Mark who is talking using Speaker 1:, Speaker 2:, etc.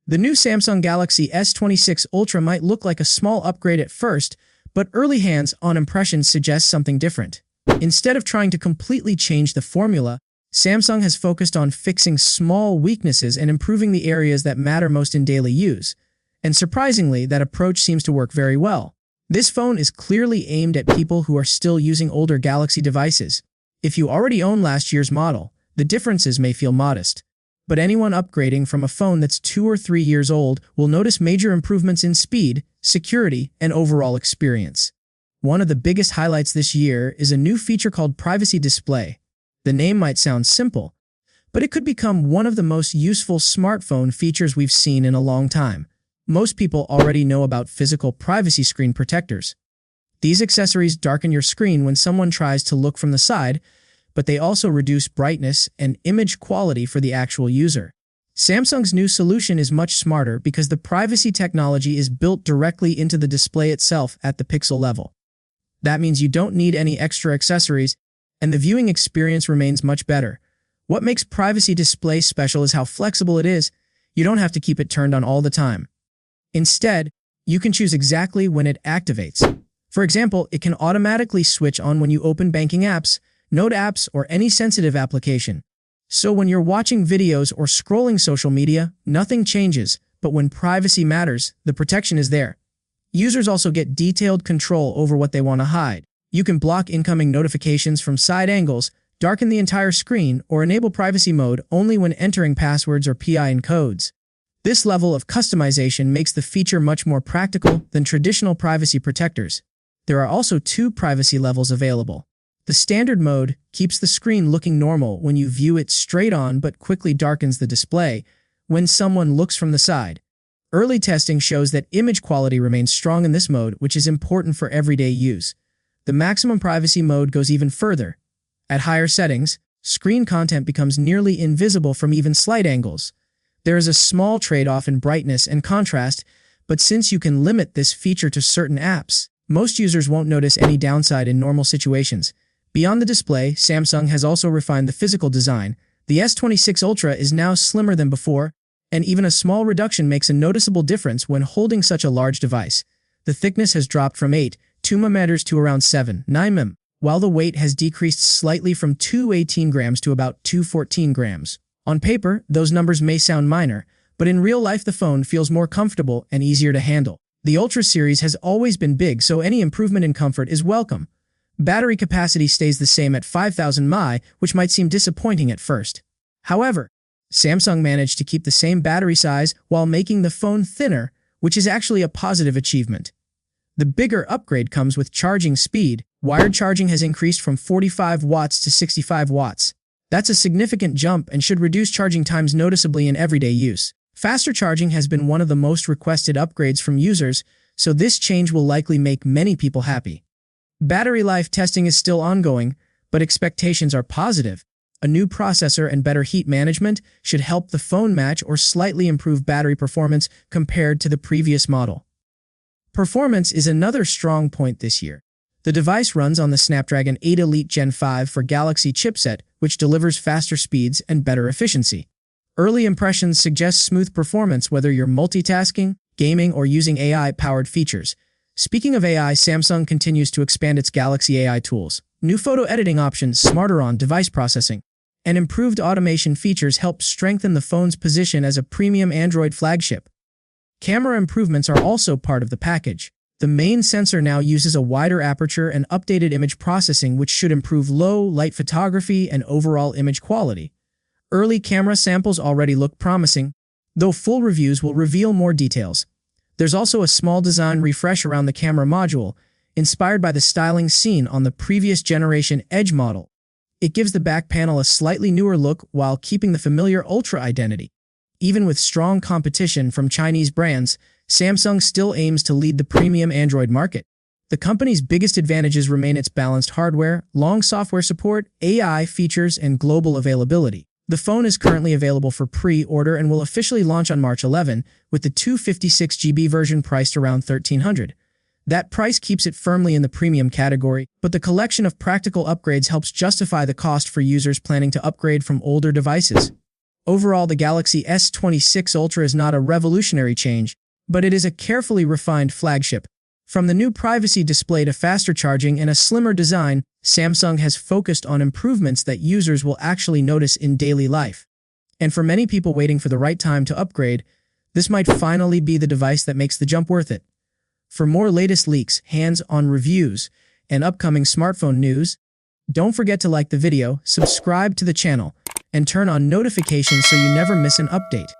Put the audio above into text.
Speaker 1: The new Samsung Galaxy S26 Ultra might look like a small upgrade at first, but early hands-on impressions suggest something different. Instead of trying to completely change the formula, Samsung has focused on fixing small weaknesses and improving the areas that matter most in daily use. And surprisingly, that approach seems to work very well. This phone is clearly aimed at people who are still using older Galaxy devices. If you already own last year's model, the differences may feel modest. But anyone upgrading from a phone that's 2 or 3 years old will notice major improvements in speed, security, and overall experience. One of the biggest highlights this year is a new feature called Privacy Display. The name might sound simple, but it could become one of the most useful smartphone features we've seen in a long time. Most people already know about physical privacy screen protectors. These accessories darken your screen when someone tries to look from the side, but they also reduce brightness and image quality for the actual user. Samsung's new solution is much smarter because the privacy technology is built directly into the display itself at the pixel level. That means you don't need any extra accessories, and the viewing experience remains much better. What makes Privacy Display special is how flexible it is. You don't have to keep it turned on all the time. Instead, you can choose exactly when it activates. For example, it can automatically switch on when you open banking apps, Note apps, or any sensitive application. So when you're watching videos or scrolling social media, nothing changes, but when privacy matters, the protection is there. Users also get detailed control over what they want to hide. You can block incoming notifications from side angles, darken the entire screen, or enable privacy mode only when entering passwords or PIN codes. This level of customization makes the feature much more practical than traditional privacy protectors. There are also 2 privacy levels available. The standard mode keeps the screen looking normal when you view it straight on but quickly darkens the display when someone looks from the side. Early testing shows that image quality remains strong in this mode, which is important for everyday use. The maximum privacy mode goes even further. At higher settings, screen content becomes nearly invisible from even slight angles. There is a small trade-off in brightness and contrast, but since you can limit this feature to certain apps, most users won't notice any downside in normal situations. Beyond the display, Samsung has also refined the physical design. The S26 Ultra is now slimmer than before, and even a small reduction makes a noticeable difference when holding such a large device. The thickness has dropped from 8.2 mm to around 7.9 mm, while the weight has decreased slightly from 218 grams to about 214 grams. On paper, those numbers may sound minor, but in real life the phone feels more comfortable and easier to handle. The Ultra series has always been big, so any improvement in comfort is welcome. Battery capacity stays the same at 5,000 mAh, which might seem disappointing at first. However, Samsung managed to keep the same battery size while making the phone thinner, which is actually a positive achievement. The bigger upgrade comes with charging speed. Wired charging has increased from 45 watts to 65 watts. That's a significant jump and should reduce charging times noticeably in everyday use. Faster charging has been one of the most requested upgrades from users, so this change will likely make many people happy. Battery life testing is still ongoing, but expectations are positive. A new processor and better heat management should help the phone match or slightly improve battery performance compared to the previous model. Performance is another strong point this year. The device runs on the Snapdragon 8 Elite Gen 5 for Galaxy chipset, which delivers faster speeds and better efficiency. Early impressions suggest smooth performance whether you're multitasking, gaming, or using AI-powered features. Speaking of AI, Samsung continues to expand its Galaxy AI tools. New photo editing options, smarter on-device processing, and improved automation features help strengthen the phone's position as a premium Android flagship. Camera improvements are also part of the package. The main sensor now uses a wider aperture and updated image processing, which should improve low-light photography and overall image quality. Early camera samples already look promising, though full reviews will reveal more details. There's also a small design refresh around the camera module, inspired by the styling seen on the previous generation Edge model. It gives the back panel a slightly newer look while keeping the familiar Ultra identity. Even with strong competition from Chinese brands, Samsung still aims to lead the premium Android market. The company's biggest advantages remain its balanced hardware, long software support, AI features, and global availability. The phone is currently available for pre-order and will officially launch on March 11, with the 256GB version priced around $1,300. That price keeps it firmly in the premium category, but the collection of practical upgrades helps justify the cost for users planning to upgrade from older devices. Overall, the Galaxy S26 Ultra is not a revolutionary change, but it is a carefully refined flagship. From the new privacy display to faster charging and a slimmer design, Samsung has focused on improvements that users will actually notice in daily life. And for many people waiting for the right time to upgrade, this might finally be the device that makes the jump worth it. For more latest leaks, hands-on reviews, and upcoming smartphone news, don't forget to like the video, subscribe to the channel, and turn on notifications so you never miss an update.